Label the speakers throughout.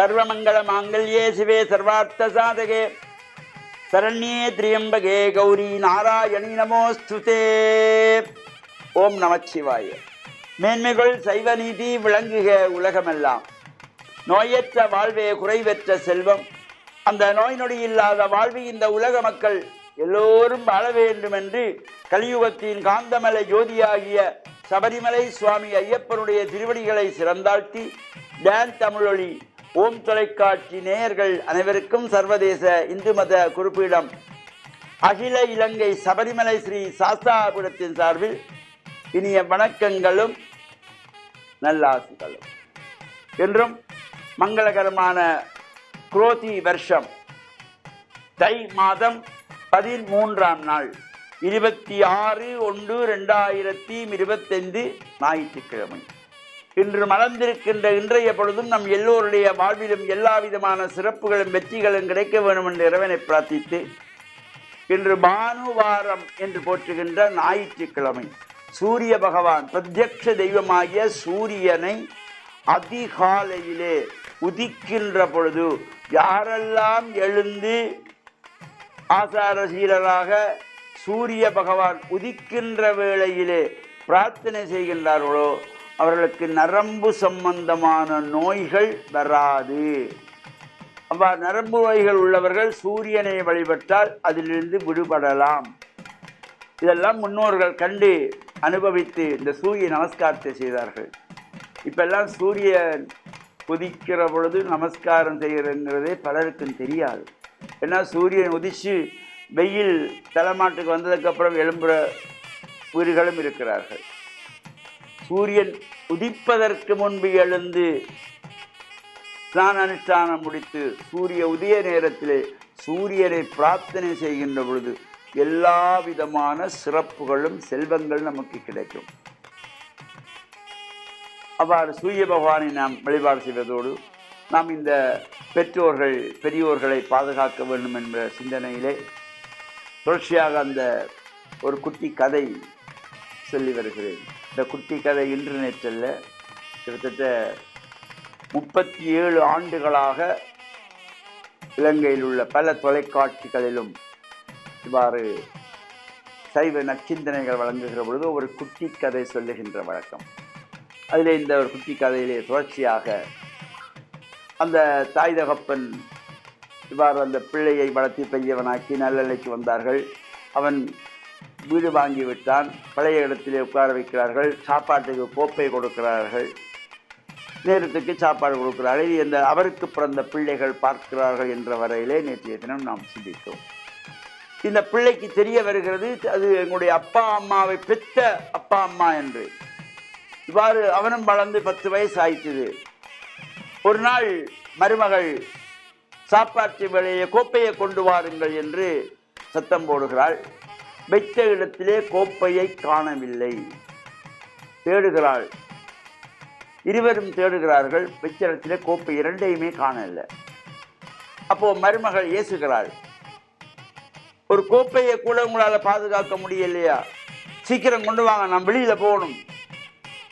Speaker 1: சர்வமங்கள மாங்கல்யே சிவே சர்வார்த்த சாதகே சரண்யே திரியம்பகே கௌரி நாராயணி நமோஸ்துதே. ஓம் நமச்சிவாய. மேன்மைகள் சைவ நீதி விளங்குக உலகமெல்லாம். நோயற்ற வாழ்வே குறைவற்ற செல்வம். அந்த நோய் நொடி இல்லாத வாழ்வு இந்த உலக மக்கள் எல்லோரும் வாழ வேண்டும் என்று கலியுகத்தின் காந்தமலை ஜோதியாகிய சபரிமலை சுவாமி ஐயப்பனுடைய திருவடிகளை சிறந்தாழ்த்தி டான் தமிழொலி ஓம் தொலைக்காட்சி நேயர்கள் அனைவருக்கும் சர்வதேச இந்து மத குறிப்பீடம் அகில இலங்கை சபரிமலை ஸ்ரீ சாஸ்தாபுரத்தின் சார்பில் இனிய வணக்கங்களும் நல்லாசிகளும். என்றும் மங்களகரமான குரோதி வருஷம் தை மாதம் 13ஆம் நாள் 26/1/2025 ஞாயிற்றுக்கிழமை. இன்று மலர்ந்திருக்கின்ற இன்றைய பொழுதும் நம் எல்லோருடைய வாழ்விலும் எல்லா விதமான சிறப்புகளும் வெற்றிகளும் கிடைக்க வேண்டும் என்று இறைவனை பிரார்த்தித்து, இன்று பானுவாரம் என்று போற்றுகின்ற ஞாயிற்றுக்கிழமை சூரிய பகவான் பிரத்யக்ஷ தெய்வமாகிய சூரியனை அதிகாலையிலே உதிக்கின்ற பொழுது யாரெல்லாம் எழுந்து ஆசாரசீலராக சூரிய பகவான் உதிக்கின்ற வேளையிலே பிரார்த்தனை செய்கின்றார்களோ அவர்களுக்கு நரம்பு சம்பந்தமான நோய்கள் வராது. அவ்வாறு நரம்பு நோய்கள் உள்ளவர்கள் சூரியனை வழிபட்டால் அதிலிருந்து விடுபடலாம். இதெல்லாம் முன்னோர்கள் கண்டு அனுபவித்து இந்த சூரிய நமஸ்காரத்தை செய்தார்கள். இப்பெல்லாம் சூரியன் உதிக்கிற பொழுது நமஸ்காரம் செய்கிறங்கிறதே பலருக்கும் தெரியாது. ஏன்னா சூரியன் உதிச்சு வெயில் தலைமாட்டுக்கு வந்ததுக்கப்புறம் எழும்புகிற வீடுகளும் இருக்கிறார்கள். சூரியன் உதிப்பதற்கு முன்பு எழுந்து ஸ்நான அனுஷ்டானம் முடித்து சூரிய உதய நேரத்திலே சூரியனை பிரார்த்தனை செய்கின்ற பொழுது எல்லா விதமான சிறப்புகளும் செல்வங்கள் நமக்கு கிடைக்கும். அவ்வாறு சூரிய பகவானை நாம் வழிபாடு செய்வதோடு நாம் இந்த பெற்றோர்கள் பெரியோர்களை பாதுகாக்க வேண்டும் என்ற சிந்தனையிலே தொடர்ச்சியாக அந்த ஒரு குட்டி கதை சொல்லி வருகிறேன். இந்த குட்டி கதை இன்று நேற்றல்ல, கிட்டத்தட்ட 37 ஆண்டுகளாக இலங்கையில் உள்ள பல தொலைக்காட்சிகளிலும் இவ்வாறு சைவ நற்சிந்தனைகள் வழங்குகிற பொழுது ஒரு குட்டி கதை சொல்லுகின்ற வழக்கம். அதில் இந்த ஒரு குட்டி கதையிலே தொடர்ச்சியாக அந்த தாய் தகப்பன் இவ்வாறு அந்த பிள்ளையை வளர்த்தி பெரியவனாக்கி நல்லலைக்கு வந்தார்கள். அவன் வீடு வாங்கி விட்டான். பழைய இடத்திலே உட்கார வைக்கிறார்கள். சாப்பாட்டுக்கு கோப்பை கொடுக்கிறார்கள். நேரத்துக்கு சாப்பாடு கொடுக்கிறார்கள். இந்த அவருக்கு பிறந்த பிள்ளைகள் பார்க்கிறார்கள் என்ற வரையிலே நேற்றைய தினம் நாம் சிந்தித்தோம். இந்த பிள்ளைக்கு தெரிய வருகிறது அது எங்களுடைய அப்பா அம்மாவை பெற்ற அப்பா அம்மா என்று. இவ்வாறு அவனும் வளர்ந்து 10 வயசு ஆயிற்று. ஒரு நாள் மருமகள் சாப்பாட்டு வேளையை கோப்பையை கொண்டு வாருங்கள் என்று சத்தம் போடுகிறாள். வைத்த இடத்திலே கோப்பையை காணவில்லை. தேடுகிறாள். இருவரும் தேடுகிறார்கள். வைத்த இடத்திலே கோப்பை இரண்டையுமே காணவில்லை. அப்போ மருமகள் ஏசுகிறாள், ஒரு கோப்பையை கூட உங்களால் பாதுகாக்க முடியலையா? சீக்கிரம் கொண்டு வாங்க, நான் வெளியில போகணும்,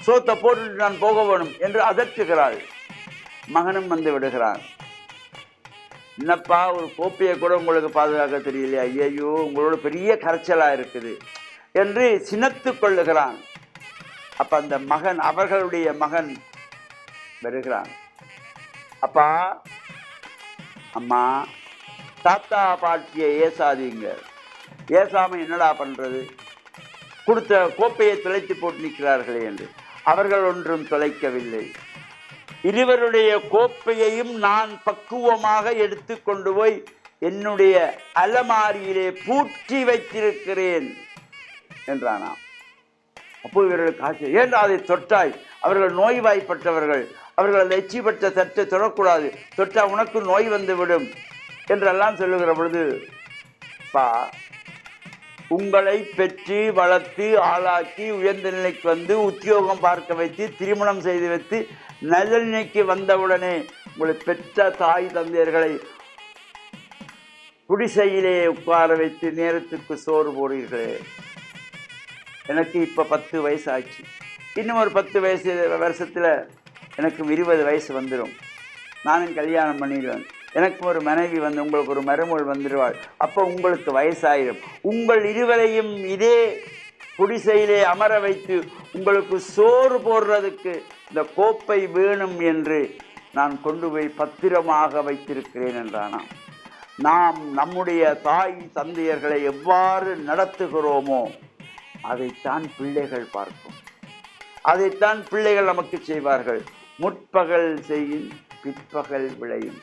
Speaker 1: சோத்தை போட்டுட்டு நான் போக வேணும் என்று அதட்டுகிறாள். மகனும் வந்து விடுகிறான். என்னப்பா, ஒரு கோப்பையை கூட உங்களுக்கு பாதுகாக்க தெரியலையா? ஐயோ, உங்களோட பெரிய கரைச்சலாக இருக்குது என்று சினத்து கொள்ளுகிறான். அப்போ அந்த மகன், அவர்களுடைய மகன் வருகிறான். அப்பா அம்மா, தாத்தா பாட்டியை ஏசாதீங்க. ஏசாம என்னடா பண்ணுறது? கொடுத்த கோப்பையை தொலைத்து போட்டு நிற்கிறார்களே என்று. அவர்கள் ஒன்றும் தொலைக்கவில்லை. இருவருடைய கோப்பையையும் நான் பக்குவமாக எடுத்து கொண்டு போய் என்னுடைய அலமாரியிலே பூட்டி வைத்திருக்கிறேன் என்றானாம். அப்போ இவர்களுக்கு ஆசை, ஏன் அதை தொட்டாய்? அவர்கள் நோய்வாய்ப்பட்டவர்கள், அவர்கள் அந்த எச்சி பட்ட தட்டை தொடக்கூடாது, தொட்டா உனக்கு நோய் வந்துவிடும் என்றெல்லாம் சொல்லுகிற பொழுது, பா, உங்களை பெற்று வளர்த்து ஆளாக்கி உயர்ந்த நிலைக்கு வந்து உத்தியோகம் பார்க்க வைத்து திருமணம் செய்து வைத்து நல்ல நிலைக்கு வந்தவுடனே உங்களை பெற்ற தாய் தந்தையர்களை குடிசையிலே உட்கார வைத்து நேரத்துக்கு சோறு போடுகிறீர்களே. எனக்கு இப்போ 10 வயசு ஆச்சு. இன்னும் ஒரு 10 வருஷத்தில் எனக்கு 20 வயசு வந்துடும். நானும் கல்யாணம் பண்ணிடுவேன், எனக்கு ஒரு மனைவி வந்து உங்களுக்கு ஒரு மருமகள் வந்துடுவாள், அப்போ உங்களுக்கு வயசாயிரும். உங்கள் இருவரையும் இதே குடிசையிலே அமர வைத்து உங்களுக்கு சோறு போடுறதுக்கு இந்த கோப்பை வேணும் என்று நான் கொண்டு போய் பத்திரமாக வைத்திருக்கிறேன் என்றானா. நாம் நம்முடைய தாய் தந்தையர்களை எவ்வாறு நடத்துகிறோமோ அதைத்தான் பிள்ளைகள் பார்க்கும், அதைத்தான் பிள்ளைகள் நமக்கு செய்வார்கள். முற்பகல் செய்யும் பிற்பகல் விளையும்.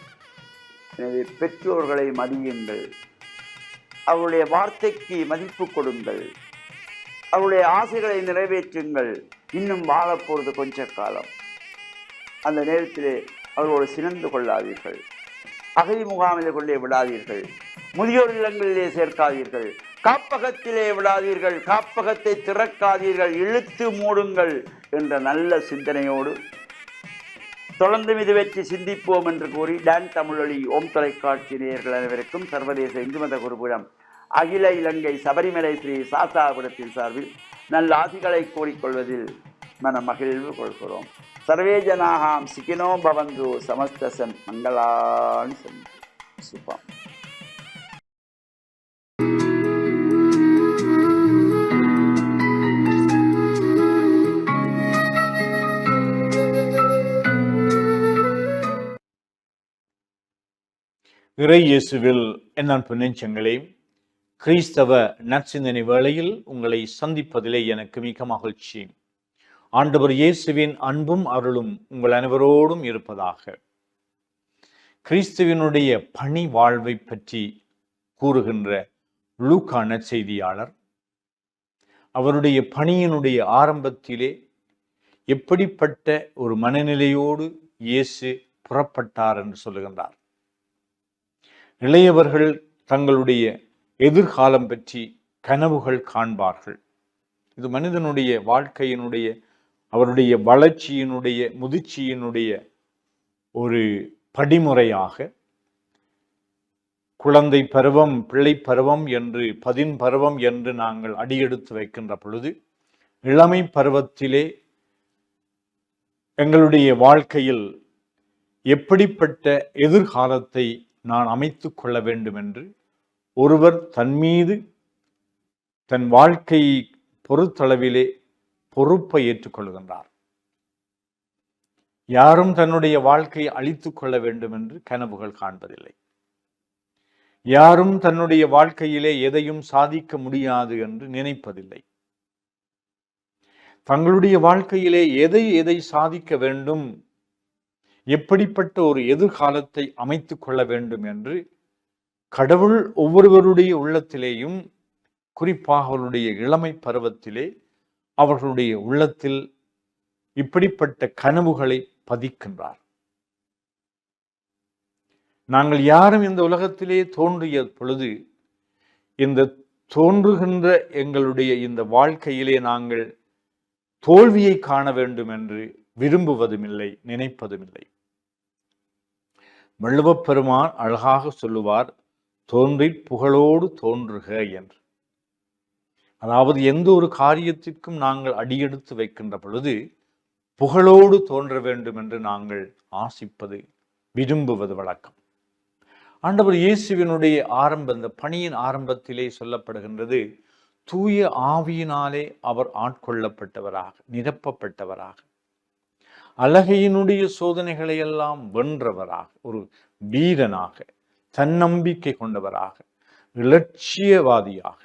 Speaker 1: எனவே பெற்றோர்களை மதியுங்கள், அவருடைய வார்த்தைக்கு மதிப்பு கொடுங்கள், அவருடைய ஆசைகளை நிறைவேற்றுங்கள். இன்னும் வாழப்போவது கொஞ்ச காலம். அந்த நேரத்திலே அவர்களோடு சினந்து கொள்ளாதீர்கள், அகதி முகாமிலே கொண்டே விடாதீர்கள், முதியோர் இல்லங்களிலே சேர்க்காதீர்கள், காப்பகத்திலே விடாதீர்கள், காப்பகத்தை திறக்காதீர்கள், இழுத்து மூடுங்கள் என்ற நல்ல சிந்தனையோடு தொடர்ந்து இது வெற்றி சிந்திப்போம் என்று கூறி டான் தமிழொலி ஓம் தொலைக்காட்சி நேயர்கள் அனைவருக்கும் சர்வதேச இந்து மத குருபுரம் அகில இலங்கை சபரிமலை ஸ்ரீ சாஸ்தாபுரத்தின் சார்பில் நல்ல ஆசிகளை கூறிக்கொள்வதில் மன மகிழ்வு கொள்கிறோம். சர்வே ஜனாகாம் சிக்கினோ பவந்து சமஸ்தசன் மங்களானி சந்தி சுபம்.
Speaker 2: இறை இயேசுவில் என் அன்பு நெஞ்சங்களே, கிறிஸ்தவ நற்சிந்தனை வேளையில் உங்களை சந்திப்பதிலே எனக்கு மிக மகிழ்ச்சி. ஆண்டவர் இயேசுவின் அன்பும் அருளும் உங்கள் அனைவரோடும் இருப்பதாக. கிறிஸ்துவினுடைய பணி வாழ்வை பற்றி கூறுகின்ற லூக்கா நற்செய்தியாளர் அவருடைய பணியினுடைய ஆரம்பத்திலே எப்படிப்பட்ட ஒரு மனநிலையோடு இயேசு புறப்பட்டார் என்று சொல்லுகின்றார். இளையவர்கள் தங்களுடைய எதிர்காலம் பற்றி கனவுகள் காண்பார்கள். இது மனிதனுடைய வாழ்க்கையினுடைய அவருடைய வளர்ச்சியினுடைய முதிர்ச்சியினுடைய ஒரு படிமுறையாக குழந்தை பருவம், பிள்ளை பருவம் என்று பதின் பருவம் என்று நாங்கள் அடியெடுத்து வைக்கின்ற பொழுது, இளமை பருவத்திலே எங்களுடைய வாழ்க்கையில் எப்படிப்பட்ட எதிர்காலத்தை நான் அமைத்து கொள்ள வேண்டும் என்று ஒருவர் தன் மீது தன் வாழ்க்கையை பொறுத்தளவிலே பொறுப்பை ஏற்றுக்கொள்கின்றார். யாரும் தன்னுடைய வாழ்க்கையை அழித்துக் கொள்ள வேண்டும் என்று கனவுகள் காண்பதில்லை. யாரும் தன்னுடைய வாழ்க்கையிலே எதையும் சாதிக்க முடியாது என்று நினைப்பதில்லை. தங்களுடைய வாழ்க்கையிலே எதை சாதிக்க வேண்டும், எப்படிப்பட்ட ஒரு எதிர்காலத்தை அமைத்துக் கொள்ள வேண்டும் என்று கடவுள் ஒவ்வொருவருடைய உள்ளத்திலேயும், குறிப்பாக அவருடைய இளமை பருவத்திலே அவர்களுடைய உள்ளத்தில் இப்படிப்பட்ட கனவுகளை பதிக்கின்றார். நாங்கள் யாரும் இந்த உலகத்திலே தோன்றிய பொழுது இந்த தோன்றுகின்ற எங்களுடைய இந்த வாழ்க்கையிலே நாங்கள் தோல்வியை காண வேண்டும் என்று விரும்புவதுமில்லை, நினைப்பதுமில்லை. வள்ளுவப் பெருமான் அழகாக சொல்லுவார், தோன்றி புகழோடு தோன்றுக என்று. அதாவது எந்த ஒரு காரியத்திற்கும் நாங்கள் அடியெடுத்து வைக்கின்ற பொழுது புகழோடு தோன்ற வேண்டும் என்று நாங்கள் ஆசிப்பது, விரும்புவது வழக்கம். ஆண்டவர் இயேசுவினுடைய இந்த பணியின் ஆரம்பத்திலே சொல்லப்படுகின்றது, தூய ஆவியினாலே அவர் ஆட்கொள்ளப்பட்டவராக, நிரப்பப்பட்டவராக, அழகையினுடைய சோதனைகளை எல்லாம் வென்றவராக, ஒரு வீரனாக, தன்னம்பிக்கை கொண்டவராக, இலட்சியவாதியாக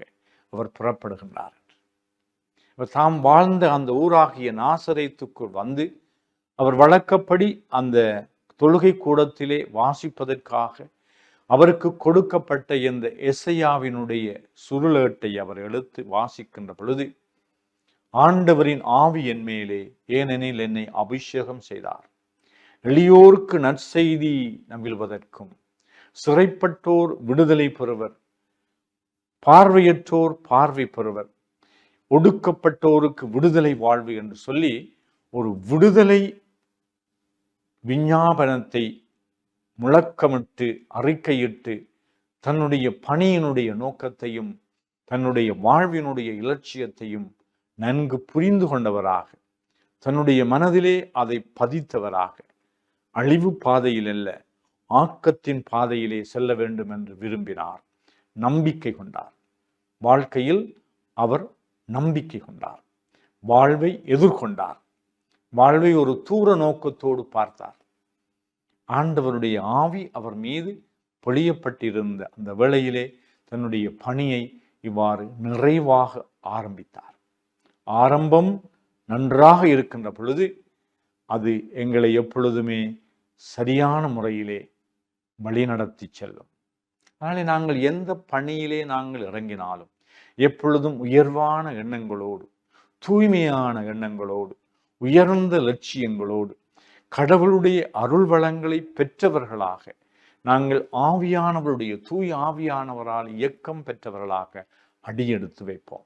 Speaker 2: அவர் புறப்படுகின்றார். அவர் தாம் வாழ்ந்த அந்த ஊராகிய நாசரேத்துக்குள் வந்து அவர் வழக்கப்படி அந்த தொழுகை கூடத்திலே வாசிப்பதற்காக அவருக்கு கொடுக்கப்பட்ட இந்த எசையாவினுடைய சுருளேட்டை அவர் எடுத்து வாசிக்கின்ற பொழுது, ஆண்டவரின் ஆவி என் மேலே, ஏனெனில் என்னை அபிஷேகம் செய்தார், எளியோருக்கு நற்செய்தி நம்பிடுவதற்கும், சிறைப்பட்டோர் விடுதலை பெறுவர், பார்வையற்றோர் பார்வை பெறுவர், ஒடுக்கப்பட்டோருக்கு விடுதலை வாழ்வு என்று சொல்லி ஒரு விடுதலை விஞ்ஞாபனத்தை முழக்கமிட்டு அறிக்கையிட்டு தன்னுடைய பணியினுடைய நோக்கத்தையும் தன்னுடைய வாழ்வினுடைய இலட்சியத்தையும் நன்கு புரிந்து கொண்டவராக, தன்னுடைய மனதிலே அதை பதித்தவராக, அழிவு பாதையில் அல்ல, ஆக்கத்தின் பாதையிலே செல்ல வேண்டும் என்று விரும்பினார். நம்பிக்கை கொண்டார். வாழ்க்கையில் அவர் நம்பிக்கை கொண்டார். வாழ்வை எதிர்கொண்டார். வாழ்வை ஒரு தூர நோக்கத்தோடு பார்த்தார். ஆண்டவருடைய ஆவி அவர் மீது பொழியப்பட்டிருந்த அந்த வேளையிலே தன்னுடைய பணியை இவ்வாறு நிறைவாக ஆரம்பித்தார். ஆரம்பம் நன்றாக இருக்கின்ற பொழுது அது எங்களை எப்பொழுதுமே சரியான முறையிலே வழிநடத்தி செல்லும். அதனாலே நாங்கள் எந்த பணியிலே நாங்கள் இறங்கினாலும் எப்பொழுதும் உயர்வான எண்ணங்களோடு, தூய்மையான எண்ணங்களோடு, உயர்ந்த லட்சியங்களோடு, கடவுளுடைய அருள் வளங்களை பெற்றவர்களாக, நாங்கள் ஆவியானவருடைய தூய ஆவியானவரால் இயக்கம் பெற்றவர்களாக அடியெடுத்து வைப்போம்.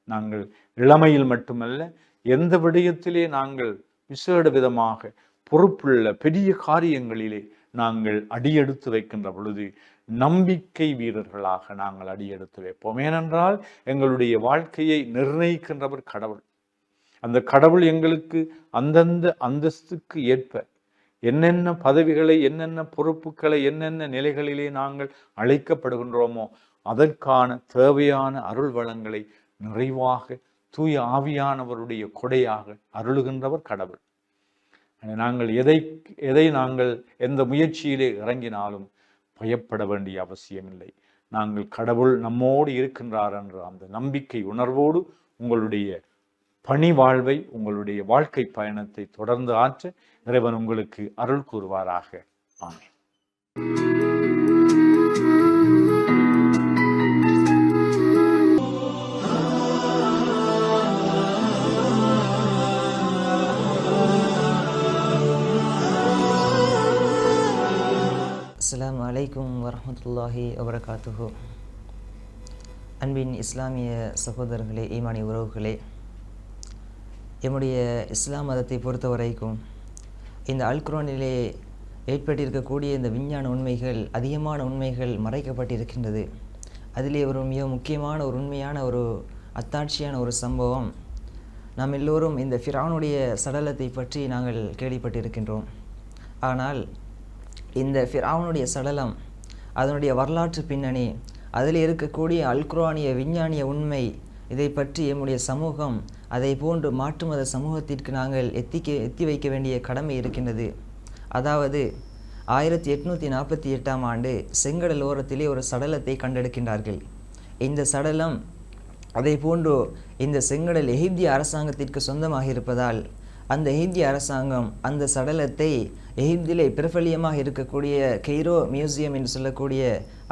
Speaker 2: நாங்கள் இளமையில் மட்டுமல்ல, எந்த விடயத்திலே நாங்கள் விசேட விதமாக பொறுப்புள்ள பெரிய காரியங்களிலே நாங்கள் அடியெடுத்து வைக்கின்ற பொழுது நம்பிக்கை வீரர்களாக நாங்கள் அடியெடுத்து வைப்போம். ஏனென்றால் எங்களுடைய வாழ்க்கையை நிர்ணயிக்கின்றவர் கடவுள். அந்த கடவுள் எங்களுக்கு அந்தந்த அந்தஸ்துக்கு ஏற்ப என்னென்ன பதவிகளை, என்னென்ன பொறுப்புகளை, என்னென்ன நிலைகளிலே நாங்கள் அழைக்கப்படுகின்றோமோ அதற்கான தேவையான அருள் வளங்களை நிறைவாக தூய ஆவியானவருடைய கொடையாக அருளுகின்றவர் கடவுள். நாங்கள் எதை நாங்கள் எந்த முயற்சியிலே இறங்கினாலும் பயப்பட வேண்டிய அவசியமில்லை. நாங்கள் கடவுள் நம்மோடு இருக்கின்றார் என்ற அந்த நம்பிக்கை உணர்வோடு உங்களுடைய பணி வாழ்வை, உங்களுடைய வாழ்க்கை பயணத்தை தொடர்ந்து ஆற்ற இறைவன் உங்களுக்கு அருள் கூறுவாராக. ஆமென்.
Speaker 3: அஸ்ஸலாமு அலைக்கும் வரஹ்மத்துல்லாஹி வபரகாத்துஹு. அன்பின் இஸ்லாமிய சகோதரர்களே, ஈமானிய உறவுகளே, எம்முடைய இஸ்லாம் மதத்தை பொறுத்த வரைக்கும் இந்த அல்குர்ஆனிலே ஏற்பட்டிருக்கக்கூடிய இந்த விஞ்ஞான உண்மைகள், அதிகமான உண்மைகள் மறைக்கப்பட்டிருக்கின்றது. அதிலே ஒரு மிக முக்கியமான ஒரு உண்மையான ஒரு அத்தாட்சியான ஒரு சம்பவம், நாம் எல்லோரும் இந்த ஃபிரௌனுடைய சடலத்தை பற்றி நாங்கள் கேள்விப்பட்டிருக்கின்றோம். ஆனால் இந்த ஃபிரௌனுடைய சடலம், அதனுடைய வரலாற்று பின்னணி, அதில் இருக்கக்கூடிய அல்குர்ஆனிய விஞ்ஞானிய உண்மை, இதை பற்றி எம்முடைய சமூகம், அதை போன்று மாற்று மத சமூகத்திற்கு நாங்கள் எத்தி வைக்க வேண்டிய கடமை இருக்கின்றது. அதாவது 1848ஆம் ஆண்டு செங்கடல் ஓரத்திலே ஒரு சடலத்தை கண்டெடுக்கின்றார்கள். இந்த சடலம் அதை போன்று இந்த செங்கடல் எகிப்திய அரசாங்கத்திற்கு சொந்தமாக இருப்பதால் அந்த எகிப்திய அரசாங்கம் அந்த சடலத்தை எகிப்திலே பிரபலியமாக இருக்கக்கூடிய கெய்ரோ மியூசியம் என்று சொல்லக்கூடிய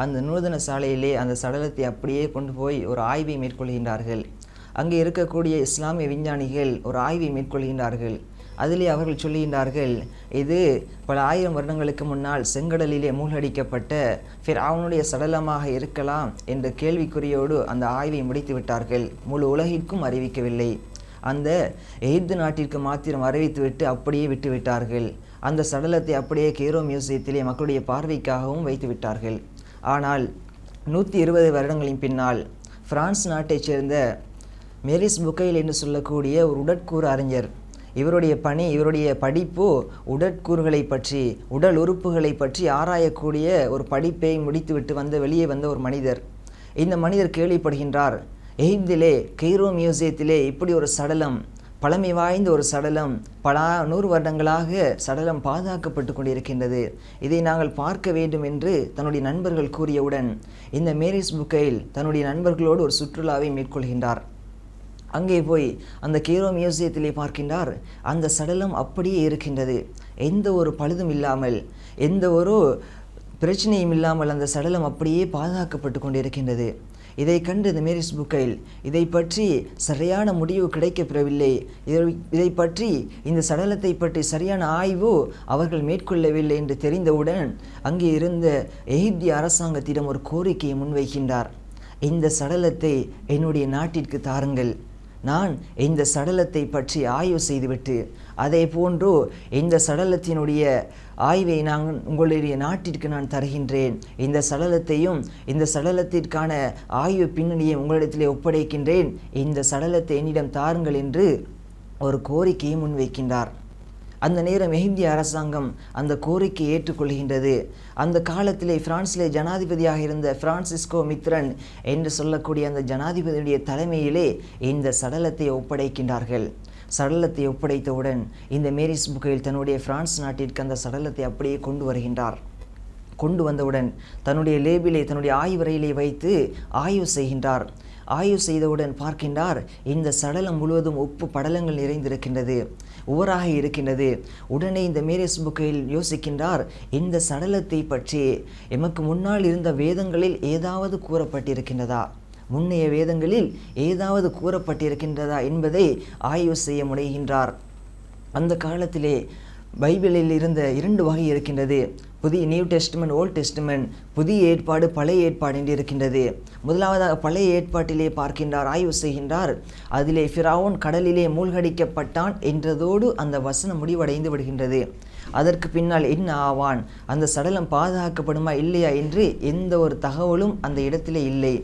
Speaker 3: அந்த நூதன சாலையிலே அந்த சடலத்தை அப்படியே கொண்டு போய் ஒரு ஆய்வை மேற்கொள்கின்றார்கள். அங்கே இருக்கக்கூடிய இஸ்லாமிய விஞ்ஞானிகள் ஒரு ஆய்வை மேற்கொள்கின்றார்கள். அதிலே அவர்கள் சொல்லுகின்றார்கள், இது பல ஆயிரம் வருடங்களுக்கு முன்னால் செங்கடலிலே மூழ்கடிக்கப்பட்ட ஃபிரௌனுடைய சடலமாக இருக்கலாம் என்ற கேள்விக்குறியோடு அந்த ஆய்வை முடித்து விட்டார்கள். முழு உலகிற்கும் அறிவிக்கவில்லை. அந்த எகிப்து நாட்டிற்கு மாத்திரம் அறிவித்துவிட்டு அப்படியே விட்டுவிட்டார்கள். அந்த சடலத்தை அப்படியே கெய்ரோ மியூசியத்திலே மக்களுடைய பார்வைக்காகவும் வைத்து விட்டார்கள். ஆனால் 120 வருடங்களின் பின்னால் பிரான்ஸ் நாட்டைச் சேர்ந்த மேரிஸ் புக்கைல் என்று சொல்லக்கூடிய ஒரு உடற்கூறு அறிஞர், இவருடைய பணி, இவருடைய படிப்பு உடற்கூறுகளை பற்றி, உடல் உறுப்புகளை பற்றி ஆராயக்கூடிய ஒரு படிப்பை முடித்துவிட்டு வெளியே வந்த ஒரு மனிதர். இந்த மனிதர் கேள்விப்படுகின்றார், எகிப்திலே கெய்ரோ மியூசியத்திலே இப்படி ஒரு சடலம், பழமை வாய்ந்த ஒரு சடலம், பல 100 வருடங்களாக சடலம் பாதுகாக்கப்பட்டு கொண்டிருக்கின்றது, இதை நாங்கள் பார்க்க வேண்டும் என்று தன்னுடைய நண்பர்கள் கூறியவுடன் இந்த மேரிஸ் புக்கைல் தன்னுடைய நண்பர்களோடு ஒரு சுற்றுலாவை மேற்கொள்கின்றார். அங்கே போய் அந்த கெய்ரோ மியூசியத்திலே பார்க்கின்றார், அந்த சடலம் அப்படியே இருக்கின்றது. எந்த ஒரு பழுதும் இல்லாமல், எந்த ஒரு பிரச்சனையும் இல்லாமல் அந்த சடலம் அப்படியே பாதுகாக்கப்பட்டு கொண்டிருக்கின்றது. இதை கண்டு இந்த மேரிஸ் புக்கைல் இதை பற்றி சரியான முடிவு கிடைக்கப்பெறவில்லை, இதை பற்றி இந்த சடலத்தை பற்றி சரியான ஆய்வு அவர்கள் மேற்கொள்ளவில்லை என்று தெரிந்தவுடன் அங்கே இருந்த எகிப்திய அரசாங்கத்திடம் ஒரு கோரிக்கையை முன்வைக்கின்றார். இந்த சடலத்தை என்னுடைய நாட்டிற்கு தாருங்கள், நான் இந்த சடலத்தை பற்றி ஆய்வு செய்துவிட்டு அதே போன்று இந்த சடலத்தினுடைய ஆய்வை உங்களுடைய நாட்டிற்கு நான் தருகின்றேன், இந்த சடலத்தையும் இந்த சடலத்திற்கான ஆய்வு பின்னணியை உங்களிடத்திலே ஒப்படைக்கின்றேன், இந்த சடலத்தை என்னிடம் தாருங்கள் என்று ஒரு கோரிக்கையை முன்வைக்கின்றார். அந்த நேரம் எகிப்திய அரசாங்கம் அந்த கோரிக்கையை ஏற்றுக்கொள்கின்றது. அந்த காலத்திலே பிரான்சிலே ஜனாதிபதியாக இருந்த பிரான்சிஸ்கோ மித்ரன் என்று சொல்லக்கூடிய அந்த ஜனாதிபதியுடைய தலைமையிலே இந்த சடலத்தை ஒப்படைக்கின்றார்கள். சடலத்தை ஒப்படைத்தவுடன் இந்த மேரிஸ் புகையில் தன்னுடைய பிரான்ஸ் நாட்டிற்கு அந்த சடலத்தை அப்படியே கொண்டு வருகின்றார். கொண்டு வந்தவுடன் தன்னுடைய லேபிலே தன்னுடைய ஆய்வறையிலே வைத்து ஆய்வு செய்கின்றார். ஆய்வு செய்தவுடன் பார்க்கின்றார், இந்த சடலம் முழுவதும் உப்பு படலங்கள் நிறைந்திருக்கின்றது, உவராக இருக்கின்றது. உடனே இந்த மேரிஸ் புக்கையில் யோசிக்கின்றார், இந்த சடலத்தை பற்றி எமக்கு முன்னால் இருந்த வேதங்களில் ஏதாவது கூறப்பட்டிருக்கின்றதா, முன்னைய வேதங்களில் ஏதாவது கூறப்பட்டிருக்கின்றதா என்பதை ஆய்வு செய்ய முனைகின்றார். அந்த காலத்திலே பைபிளில் இருந்த 2 வகை இருக்கின்றது. புதிய நியூ டெஸ்ட்மெண்ட், ஓல்ட் டெஸ்ட்மெண்ட், புதிய ஏற்பாடு, பழைய ஏற்பாடு என்று இருக்கின்றது. முதலாவதாக பழைய ஏற்பாட்டிலே பார்க்கின்றார், ஆய்வு செய்கின்றார். அதிலே ஃபிரௌன் கடலிலே மூழ்கடிக்கப்பட்டான் என்றதோடு அந்த வசனம் முடிவடைந்து விடுகின்றது. அதற்கு பின்னால் என்ன ஆவான், அந்த சடலம் பாதுகாக்கப்படுமா இல்லையா என்று எந்த ஒரு தகவலும் அந்த இடத்திலே இல்லை.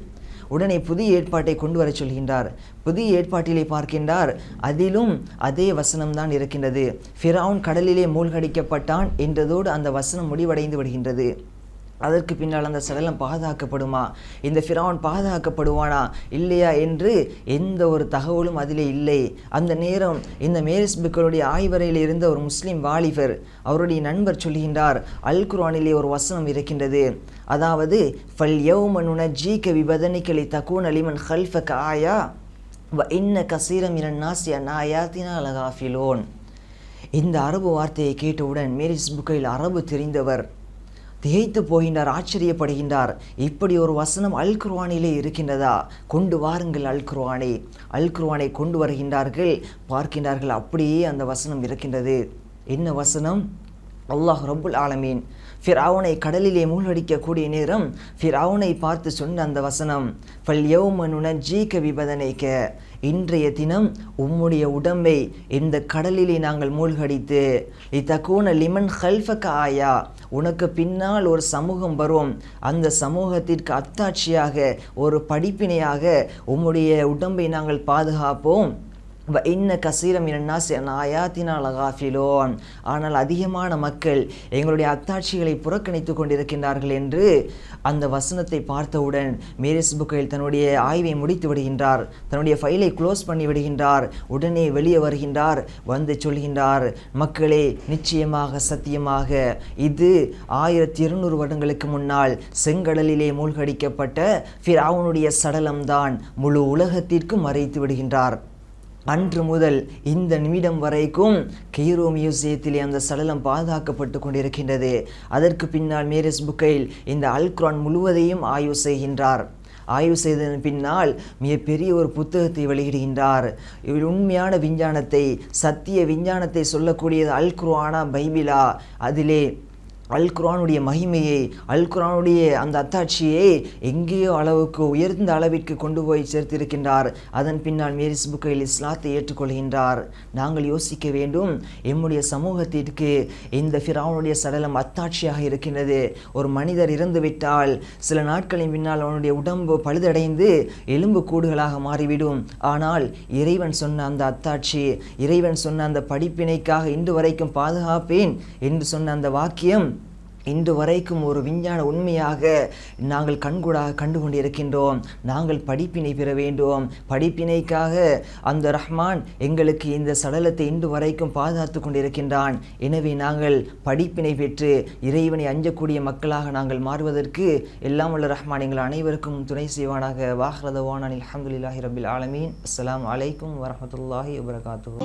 Speaker 3: உடனே புதிய ஏற்பாட்டை கொண்டு வர சொல்கின்றார். புதிய ஏற்பாட்டிலே பார்க்கின்றார், அதிலும் அதே வசனம்தான் இருக்கின்றது. ஃபிரௌன் கடலிலே மூழ்கடிக்கப்பட்டான் என்றதோடு அந்த வசனம் முடிவடைந்து விடுகின்றது. அதற்கு பின்னால் அந்த சடலம் பாதுகாக்கப்படுமா, இந்த ஃபிரௌன் பாதுகாக்கப்படுவானா இல்லையா என்று எந்த ஒரு தகவலும் அதிலே இல்லை. அந்த நேரம் இந்த மேரிஸ் புக்கருடைய ஆய்வறையில் இருந்த ஒரு முஸ்லீம் வாலிபர், அவருடைய நண்பர் சொல்கின்றார், அல் குர்ஆனிலே ஒரு வசனம் இருக்கின்றது, அதாவது ஃபல் யௌம நுனஜ்ஜீக பிபதனிக லிதகூன லிமன் கல்ஃபக ஆயா வ இன்ன கஸீரம் மினன் நாஸி அன் ஆயாத்தினா லகாஃபிலூன். இந்த அரபு வார்த்தையை கேட்டவுடன் மேரிஸ் புக்கையில் அரபு தெரிந்தவர் திகைத்து போகின்றார், ஆச்சரியப்படுகின்றார். இப்படி ஒரு வசனம் அல் குர்ஆனிலே இருக்கின்றதா, கொண்டு வாருங்கள் அல் குர்ஆனை. அல் குர்ஆனை கொண்டு வருகின்றார்கள். பார்க்கின்றார்கள், அப்படியே அந்த வசனம் இருக்கின்றது. என்ன வசனம்? அல்லாஹ் ரப்புல் ஆலமீன் ஃபிரௌனை கடலிலே மூழ்கடிக்கக்கூடிய நேரம் ஃபிரௌனை பார்த்து சொன்ன அந்த வசனம், ஃபல் யௌம நுனஜ்ஜீக பிபதனிக, இன்றைய தினம் உம்முடைய உடம்பை இந்த கடலிலே நாங்கள் மூழ்கடித்து லிதகூன லிமன் கல்ஃபக ஆயா, உனக்கு பின்னால் ஒரு சமூகம் வரும், அந்த சமூகத்திற்கு அத்தாட்சியாக ஒரு படிப்பினையாக உம்முடைய உடம்பை நாங்கள் பாதுகாப்போம். இன்ன கஸீரம் மினன் நாஸி அன் ஆயாத்தினா லகாஃபிலூன், ஆனால் அதிகமான மக்கள் எங்களுடைய அத்தாட்சிகளை புறக்கணித்து கொண்டிருக்கின்றார்கள் என்று அந்த வசனத்தை பார்த்தவுடன் மேரிஸ் புக்கையில் தன்னுடைய ஆய்வை முடித்து விடுகின்றார். தன்னுடைய ஃபைலை க்ளோஸ் பண்ணி விடுகின்றார். உடனே வெளியே வருகின்றார். வந்து சொல்கின்றார், மக்களே, நிச்சயமாக சத்தியமாக இது 1200 வருடங்களுக்கு முன்னால் செங்கடலிலே மூழ்கடிக்கப்பட்ட ஃபிரௌனுடைய சடலம்தான் முழு உலகத்திற்கும் மறைத்து விடுகின்றார். அன்று முதல் இந்த நிமிடம் வரைக்கும் கெய்ரோ மியூசியத்திலே அந்த சடலம் பாதுகாக்கப்பட்டு கொண்டிருக்கின்றது. அதற்கு பின்னால் மேரிஸ் புக்கையில் இந்த அல் குர்ஆன் முழுவதையும் ஆய்வு செய்கின்றார். ஆய்வு செய்ததன் பின்னால் மிகப்பெரிய ஒரு புத்தகத்தை வெளியிடுகின்றார். உண்மையான விஞ்ஞானத்தை, சத்திய விஞ்ஞானத்தை சொல்லக்கூடியது அல் குர்ஆனா பைபிளா, அதிலே அல் குர்ஆனுடைய மகிமையை, அல் குர்ஆனுடைய அந்த அத்தாட்சியை எங்கேயோ அளவுக்கு உயர்ந்த அளவிற்கு கொண்டு போய் சேர்த்திருக்கின்றார். அதன் பின்னால் மேரிஸ் புக்கையில் இஸ்லாத்தை ஏற்றுக்கொள்கின்றார். நாங்கள் யோசிக்க வேண்டும், எம்முடைய சமூகத்திற்கு இந்த ஃபிரௌனுடைய சடலம் அத்தாட்சியாக இருக்கின்றது. ஒரு மனிதர் இறந்துவிட்டால் சில நாட்களின் பின்னால் அவனுடைய உடம்பு பழுதடைந்து எலும்பு கூடுகளாக மாறிவிடும். ஆனால் இறைவன் சொன்ன அந்த அத்தாட்சி, இறைவன் சொன்ன அந்த படிப்பினைக்காக இன்று வரைக்கும் பாதுகாப்பேன் என்று சொன்ன அந்த வாக்கியம் இன்று வரைக்கும் ஒரு விஞ்ஞான உண்மையாக நாங்கள் கண்கூடாக கண்டு கொண்டிருக்கின்றோம். நாங்கள் படிப்பினை பெற வேண்டும். படிப்பினைக்காக அந்த ரஹ்மான் எங்களுக்கு இந்த சடலத்தை இன்று வரைக்கும் பாதுகாத்து கொண்டிருக்கின்றான். எனவே நாங்கள் படிப்பினை பெற்று இறைவனை அஞ்சக்கூடிய மக்களாக நாங்கள் மாறுவதற்கு எல்லாம் உள்ள ரஹ்மான் எங்கள் அனைவருக்கும் துணை செய்வானாக. வாஹ்ரதவான் அல்ஹம்துலில்லாஹி ரப்பில் ஆலமீன். அஸ்ஸலாமு அலைக்கும் வரஹ்மத்துல்லாஹி வபரகாத்துஹு.